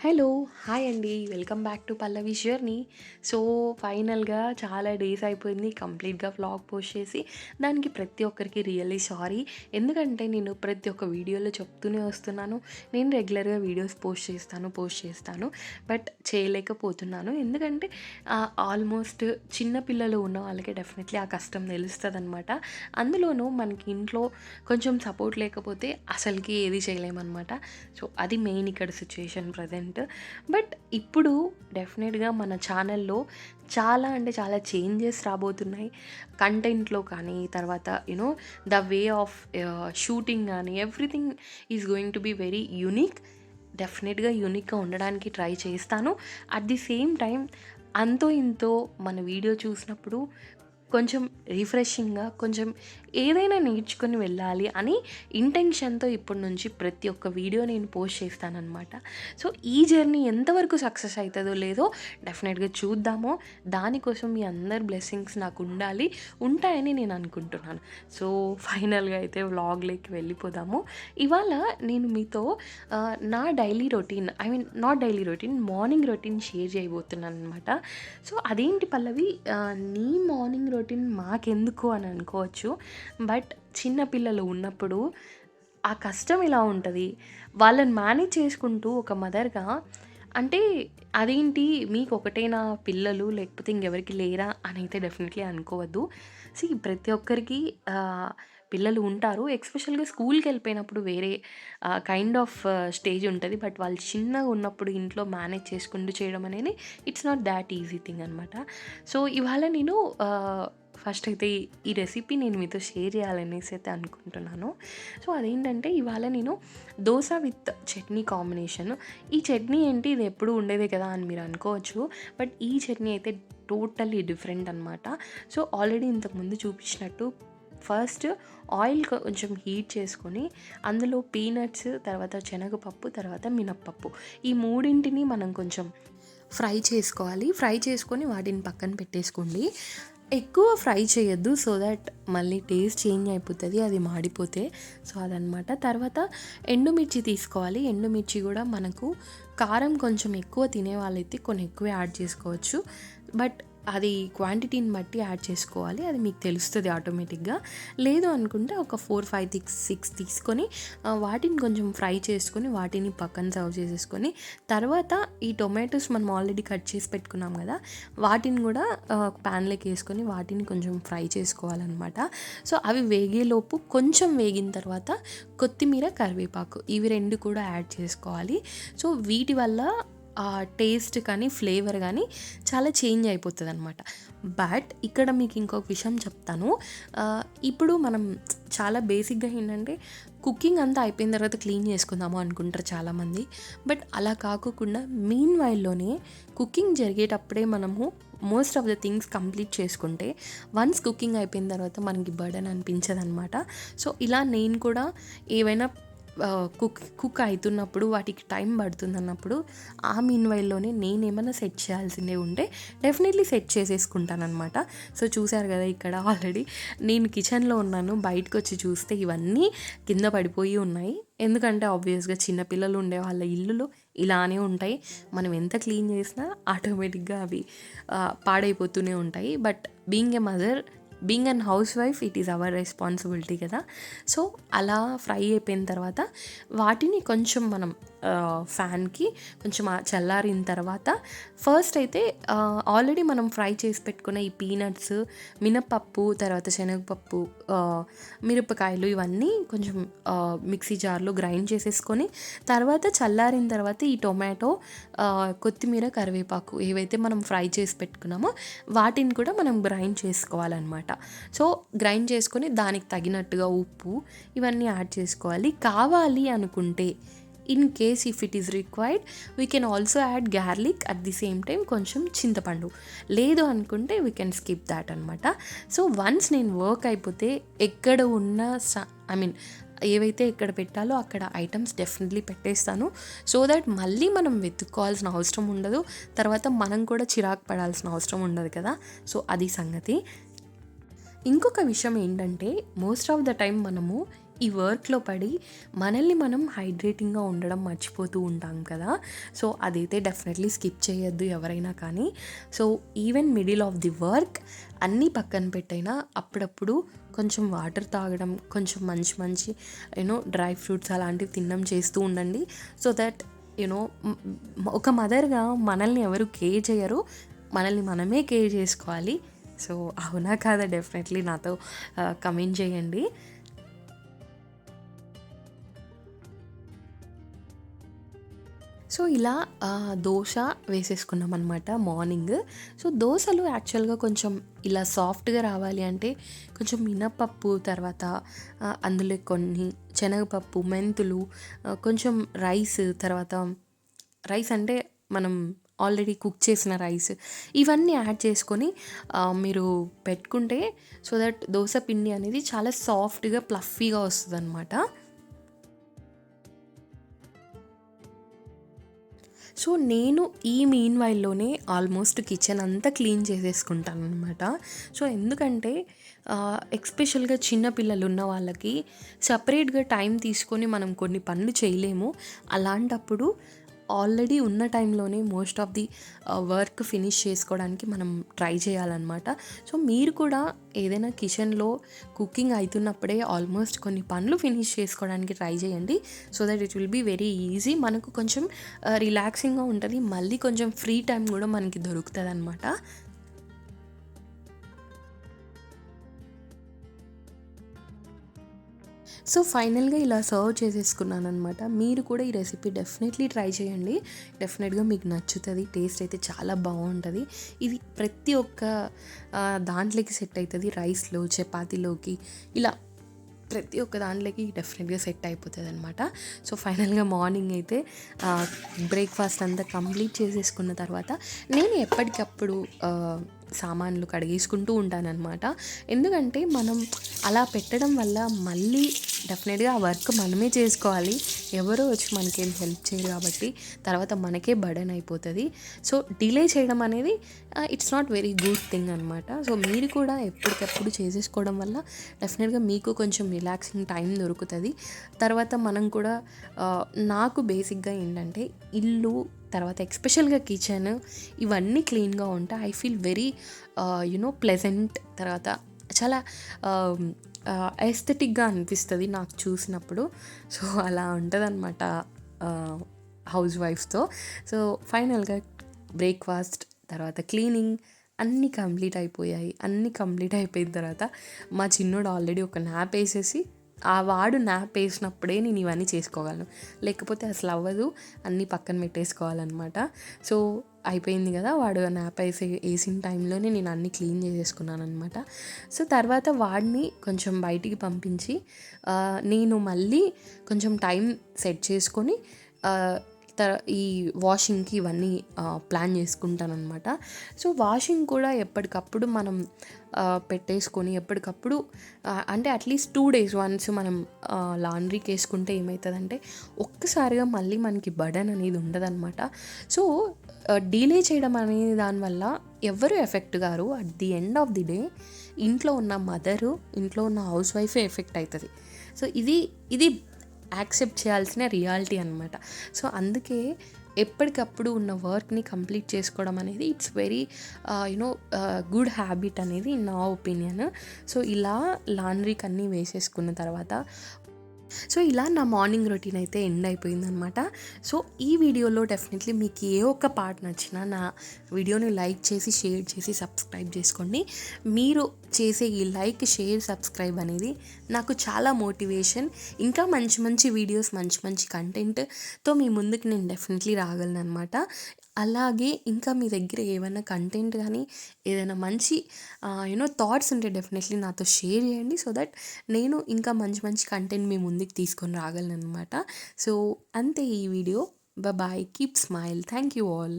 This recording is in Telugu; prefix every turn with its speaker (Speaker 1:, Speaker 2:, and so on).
Speaker 1: హలో! హాయ్ అండి. Welcome back to Pallavi journey. So, ఫైనల్‌గా చాలా డేస్ అయిపోయింది కంప్లీట్‌గా వ్లాగ్ పోస్ట్ చేసి. దానికి ప్రతి ఒక్కరికి రియల్లీ సారీ. ఎందుకంటే నేను ప్రతి ఒక్క వీడియోలో చెప్తూనే వస్తున్నాను. నేను రెగ్యులర్‌గా వీడియోస్ పోస్ట్ చేస్తాను. బట్ చేయలేకపోతున్నాను. ఎందుకంటే ఆల్మోస్ట్ చిన్న పిల్లలు ఉన్న వాళ్ళకి డెఫినెట్లీ ఆ కష్టం తెలుస్తదనమాట. అందులోనూ మనకి ఇంట్లో కొంచెం సపోర్ట్ లేకపోతే అసలకి ఏది చేయలేమనమాట. సో, అది మెయిన్ ఇక్కడ సిట్యుయేషన్ ప్రెజెంట్. బట్ ఇప్పుడు డెఫినెట్‌గా మన ఛానల్‌లో చాలా అంటే చాలా చేంజెస్ రాబోతున్నాయి. కంటెంట్‌లో కానీ, తర్వాత ద వే ఆఫ్ షూటింగ్ గానీ everything is going to be very unique. డెఫినెట్‌గా యూనిక్‌గా ఉండడానికి ట్రై చేస్తాను. అట్ ది సేమ్ టైమ్ అంతో ఇంతో మన వీడియో చూసినప్పుడు కొంచెం రిఫ్రెషింగ్‌గా, కొంచెం ఏదైనా నేర్చుకొని వెళ్ళాలి అని ఇంటెన్షన్‌తో ఇప్పటి నుంచి ప్రతి ఒక్క వీడియో నేను పోస్ట్ చేస్తాననమాట. సో, ఈ జర్నీ ఎంతవరకు సక్సెస్ అయితదో లేదో డెఫినెట్‌గా చూద్దాము. దానికోసం మీ అందరి బ్లెస్సింగ్స్ నాకు ఉండాలి. ఉంటాయని నేను అనుకుంటున్నాను. సో, ఫైనల్‌గా అయితే వ్లాగ్‌లోకి వెళ్ళిపోదాము. ఇవాళ నేను మీతో నా daily routine not daily routine, morning routine share చేయబోతున్నాననమాట. సో, అదేంటి పల్లవి, నీ మార్నింగ్ రొటీన్ మాకెందుకు అని అనుకోవచ్చు. బట్ చిన్న పిల్లలు ఉన్నప్పుడు ఆ కష్టం ఇలా ఉంటది. వాళ్ళని మేనేజ్ చేసుకుంటూ ఒక మదర్‌గా అంటే అదేంటి మీకొకటేనా పిల్లలు లేకపోతే ఇంకెవరికి లేరా అనైతే డెఫినెట్‌లీ అనుకోవద్దు. ప్రతి ఒక్కరికి పిల్లలు ఉంటారు. ఎస్పెషల్‌గా స్కూల్‌కెళ్ళిపోయినప్పుడు వేరే కైండ్ ఆఫ్ స్టేజ్ ఉంటది. బట్ వాళ్ళు చిన్నగా ఉన్నప్పుడు ఇంట్లో మేనేజ్ చేసుకుంటూ చేయడం అనేది it's not thought easy thing అనమాట. సో, ఇవాళ నేను ఫస్ట్ అయితే ఈ రెసిపీ నేను మీతో షేర్ చేయాలనేసి అయితే అనుకుంటున్నాను. సో, అదేంటంటే ఇవాళ నేను దోస విత్ చట్నీ కాంబినేషన్. ఈ చట్నీ ఏంటి, ఇది ఎప్పుడూ ఉండేదే కదా అని మీరు అనుకోవచ్చు. బట్ ఈ చట్నీ అయితే టోటల్లీ డిఫరెంట్ అనమాట. సో, ఆల్రెడీ ఇంతకుముందు చూపించినట్టు ఫస్ట్ ఆయిల్ కొంచెం హీట్ చేసుకొని అందులో పీనట్స్, తర్వాత శనగపప్పు, తర్వాత మినప్పప్పు ఈ మూడింటిని మనం కొంచెం ఫ్రై చేసుకోవాలి. ఫ్రై చేసుకొని వాటిని పక్కన పెట్టేసుకోండి. ఎక్కువ ఫ్రై చేయొద్దు, సో దట్ మళ్ళీ టేస్ట్ చేంజ్ అయిపోతుంది అది మాడిపోతే. సో, అదనమాట. తర్వాత ఎండుమిర్చి తీసుకోవాలి. ఎండుమిర్చి కూడా మనకు కారం కొంచెం ఎక్కువ తినే వాళ్ళైతే కొన్ని ఎక్కువ యాడ్ చేసుకోవచ్చు. బట్ అది క్వాంటిటీని బట్టి యాడ్ చేసుకోవాలి. అది మీకు తెలుస్తుంది ఆటోమేటిక్గా. లేదు అనుకుంటే ఒక 4, 5, 6 తీసుకొని వాటిని కొంచెం ఫ్రై చేసుకొని వాటిని పక్కన సర్వ్ చేసేసుకొని, తర్వాత ఈ టొమాటోస్ మనం ఆల్రెడీ కట్ చేసి పెట్టుకున్నాం కదా, వాటిని కూడా ప్యాన్లోకి వేసుకొని వాటిని కొంచెం ఫ్రై చేసుకోవాలన్నమాట. సో, అవి వేగేలోపు కొంచెం వేగిన తర్వాత కొత్తిమీర, కరివేపాకు ఇవి రెండు కూడా యాడ్ చేసుకోవాలి. సో, వీటి వల్ల టేస్ట్ కానీ ఫ్లేవర్ కానీ చాలా చేంజ్ అయిపోతుంది అనమాట. బట్ ఇక్కడ మీకు ఇంకొక విషయం చెప్తాను. ఇప్పుడు మనం చాలా బేసిక్గా ఏంటంటే కుకింగ్ అంతా అయిపోయిన తర్వాత క్లీన్ చేసుకుందాము అనుకుంటారు చాలామంది. బట్ అలా కాకుండా మీన్ వైల్లోనే కుకింగ్ జరిగేటప్పుడే మనము most of the things complete చేసుకుంటే వన్స్ కుకింగ్ అయిపోయిన తర్వాత మనకి బర్డెన్ అనిపించదనమాట. సో, ఇలా నేను కూడా ఏవైనా కుక్ అవుతున్నప్పుడు వాటికి టైం పడుతుంది అన్నప్పుడు ఆ మీన్ వైల్లోనే నేనేమన్నా సెట్ చేయాల్సిందే ఉంటే డెఫినెట్లీ సెట్ చేసేసుకుంటాను అనమాట. సో, చూసారు కదా ఇక్కడ ఆల్రెడీ నేను కిచెన్లో ఉన్నాను. బయటకు వచ్చి చూస్తే ఇవన్నీ కింద పడిపోయి ఉన్నాయి. ఎందుకంటే ఆబ్వియస్గా చిన్నపిల్లలు ఉండే వాళ్ళ ఇల్లులు ఇలానే ఉంటాయి. మనం ఎంత క్లీన్ చేసినా ఆటోమేటిక్గా అవి పాడైపోతూనే ఉంటాయి. But being a mother, being and house wife, it is our responsibility కదా. సో, అలా ఫ్రై అయిపోయిన తర్వాత వాటిని కొంచెం మనం ఫ్యాన్కి కొంచెం చల్లారిన తర్వాత ఫస్ట్ అయితే ఆల్రెడీ మనం ఫ్రై చేసి పెట్టుకున్న ఈ పీనట్స్, మినప్పప్పు, తర్వాత శనగపప్పు, మిరపకాయలు ఇవన్నీ కొంచెం మిక్సీ జార్లో గ్రైండ్ చేసేసుకొని, తర్వాత చల్లారిన తర్వాత ఈ టొమాటో, కొత్తిమీర, కరివేపాకు ఏవైతే మనం ఫ్రై చేసి పెట్టుకున్నామో వాటిని కూడా మనం గ్రైండ్ చేసుకోవాలన్నమాట. సో, గ్రైండ్ చేసుకొని దానికి తగినట్టుగా ఉప్పు ఇవన్నీ యాడ్ చేసుకోవాలి. కావాలి అనుకుంటే in case if it is required we can also add garlic, at the same time కొంచెం చింతపండు. లేదు అనుకుంటే వీ కెన్ స్కిప్ దాట్ అనమాట. సో, వన్స్ నేను వర్క్ అయిపోతే ఎక్కడ ఉన్న ఏవైతే ఎక్కడ పెట్టాలో అక్కడ ఐటమ్స్ డెఫినెట్లీ పెట్టేస్తాను. సో దట్ మళ్ళీ మనం వెతుక్కోవాల్సిన అవసరం ఉండదు. తర్వాత మనం కూడా చిరాకు పడాల్సిన అవసరం ఉండదు కదా. సో, అది సంగతి. ఇంకొక విషయం ఏంటంటే మోస్ట్ ఆఫ్ ద టైం మనము ఈ వర్క్లో పడి మనల్ని మనం హైడ్రేటింగ్గా ఉండడం మర్చిపోతూ ఉంటాం కదా. సో అదైతే డెఫినెట్లీ స్కిప్ చేయొద్దు ఎవరైనా కానీ. So even middle of the work అన్నీ పక్కన పెట్టైనా అప్పుడప్పుడు కొంచెం వాటర్ తాగడం, కొంచెం మంచి మంచి డ్రై ఫ్రూట్స్ అలాంటివి తినడం చేస్తూ ఉండండి. సో దట్ ఒక మదర్గా మనల్ని ఎవరు కేర్ చేయరు, మనల్ని మనమే కేర్ చేసుకోవాలి. సో అవునా కాదా, డెఫినెట్లీ నాతో కమెంట్ చేయండి. సో ఇలా దోస వేసేసుకున్నాం అనమాట మార్నింగ్. సో దోసలు యాక్చువల్గా కొంచెం ఇలా సాఫ్ట్గా రావాలి అంటే కొంచెం మినపప్పు, తర్వాత అందులో కొన్ని శనగపప్పు, మెంతులు, కొంచెం రైస్, తర్వాత రైస్ అంటే మనం ఆల్రెడీ కుక్ చేసిన రైస్, ఇవన్నీ యాడ్ చేసుకొని మీరు పెట్టుకుంటే సో దట్ దోస పిండి అనేది చాలా సాఫ్ట్గా ప్లఫీగా వస్తుంది అనమాట. సో నేను ఈ మీన్ వైల్లోనే ఆల్మోస్ట్ కిచెన్ అంతా క్లీన్ చేసేసుకుంటాను అనమాట. సో ఎందుకంటే ఎక్స్పెషల్గా చిన్నపిల్లలు ఉన్న వాళ్ళకి సపరేట్గా టైం తీసుకొని మనం కొన్ని పనులు చేయలేము. అలాంటప్పుడు ఆల్రెడీ ఉన్న టైంలోనే most of the work finish చేసుకోవడానికి మనం ట్రై చేయాలన్నమాట. సో మీరు కూడా ఏదైనా కిచెన్లో కుకింగ్ అవుతున్నప్పుడే ఆల్మోస్ట్ కొన్ని పనులు ఫినిష్ చేసుకోవడానికి ట్రై చేయండి. So that it will be very easy. మనకు కొంచెం రిలాక్సింగ్గా ఉంటుంది, మళ్ళీ కొంచెం ఫ్రీ టైం కూడా మనకి దొరుకుతుంది అనమాట. సో ఫైనల్గా ఇలా సర్వ్ చేసేసుకున్నాను అనమాట. మీరు కూడా ఈ రెసిపీ డెఫినెట్లీ ట్రై చేయండి, డెఫినెట్గా మీకు నచ్చుతుంది. టేస్ట్ అయితే చాలా బాగుంటుంది. ఇది ప్రతి ఒక్క దాంట్లోకి సెట్ అవుతుంది, రైస్లో, చపాతీలోకి, ఇలా ప్రతి ఒక్క దాంట్లోకి డెఫినెట్గా సెట్ అయిపోతుంది అనమాట. సో ఫైనల్గా మార్నింగ్ అయితే బ్రేక్ఫాస్ట్ అంతా కంప్లీట్ చేసేసుకున్న తర్వాత నేను ఎప్పటికప్పుడు సామాన్లు కడిగేసుకుంటూ ఉంటానన్నమాట. ఎందుకంటే మనం అలా పెట్టడం వల్ల మళ్ళీ డెఫినెట్గా ఆ వర్క్ మనమే చేసుకోవాలి, ఎవరో వచ్చి మనకేం హెల్ప్ చేయరు కాబట్టి తర్వాత మనకే బర్డెన్ అయిపోతుంది. సో డిలే చేయడం అనేది it's not very good thing అనమాట. సో మీరు కూడా ఎప్పటికప్పుడు చేసేసుకోవడం వల్ల డెఫినెట్గా మీకు కొంచెం రిలాక్సింగ్ టైం దొరుకుతుంది. తర్వాత మనం కూడా నాకు బేసిక్గా ఏంటంటే ఇల్లు, తర్వాత ఎక్స్పెషల్గా కిచెన్ ఇవన్నీ క్లీన్గా ఉంటే ఐ ఫీల్ వెరీ ప్లెజెంట్, తర్వాత చాలా ఎస్థెటిక్గా అనిపిస్తుంది నాకు చూసినప్పుడు. సో అలా ఉంటుంది అనమాట హౌస్ వైఫ్తో. సో ఫైనల్గా బ్రేక్ఫాస్ట్, తర్వాత క్లీనింగ్ అన్నీ కంప్లీట్ అయిపోయాయి. అన్నీ కంప్లీట్ అయిపోయిన తర్వాత మా చిన్నోడు ఆల్రెడీ ఒక న్యాప్ వేసేసి, ఆ వాడు న్యాప్ వేసినప్పుడే నేను ఇవన్నీ చేసుకోగలను, లేకపోతే అసలు అవ్వదు, అన్నీ పక్కన పెట్టేసుకోవాలన్నమాట. సో అయిపోయింది కదా, వాడు న్యాప్ వేసిన టైంలోనే నేను అన్నీ క్లీన్ చేసేసుకున్నాను అనమాట. సో తర్వాత వాడిని కొంచెం బయటికి పంపించి నేను మళ్ళీ కొంచెం టైం సెట్ చేసుకొని ఈ వాషింగ్కి ఇవన్నీ ప్లాన్ చేసుకుంటాను అనమాట. సో వాషింగ్ కూడా ఎప్పటికప్పుడు మనం పెట్టేసుకొని ఎప్పటికప్పుడు అంటే అట్లీస్ట్ 2 days వన్స్ మనం లాండ్రీకి వేసుకుంటే ఏమవుతుందంటే ఒక్కసారిగా మళ్ళీ మనకి బర్డెన్ అనేది ఉండదన్నమాట. సో డిలే చేయడం అనేది దానివల్ల ఎవరు ఎఫెక్ట్ గారు, at the end of the day ఇంట్లో ఉన్న మదరు, ఇంట్లో ఉన్న హౌస్ వైఫే ఎఫెక్ట్ అవుతుంది. సో ఇది యాక్సెప్ట్ చేయాల్సిన రియాలిటీ అనమాట. సో అందుకే ఎప్పటికప్పుడు ఉన్న వర్క్ని కంప్లీట్ చేసుకోవడం అనేది ఇట్స్ వెరీ గుడ్ హ్యాబిట్ అనేది నా ఒపీనియన్. సో ఇలా లాండ్రీకి అన్నీ వేసేసుకున్న తర్వాత సో ఇలా నా మార్నింగ్ రొటీన్ అయితే ఎండ్ అయిపోయిందనమాట. సో ఈ వీడియోలో డెఫినెట్లీ మీకు ఏ ఒక్క పార్ట్ నచ్చినా నా వీడియోని లైక్ చేసి, షేర్ చేసి, సబ్స్క్రైబ్ చేసుకోండి. మీరు చేసే ఈ లైక్, షేర్, సబ్స్క్రైబ్ అనేది నాకు చాలా మోటివేషన్. ఇంకా మంచి మంచి వీడియోస్, మంచి మంచి కంటెంట్తో మీ ముందుకు నేను డెఫినెట్లీ రాగలను అనమాట. అలాగే ఇంకా మీ దగ్గర ఏమైనా కంటెంట్ కానీ ఏదైనా మంచి థాట్స్ ఉంటే డెఫినెట్లీ నాతో షేర్ చేయండి. సో దట్ నేను ఇంకా మంచి మంచి కంటెంట్ మీ ముందుకు తీసుకొని రాగలను అనమాట. సో అంతే ఈ వీడియో. Bye, keep smile. Thank you all.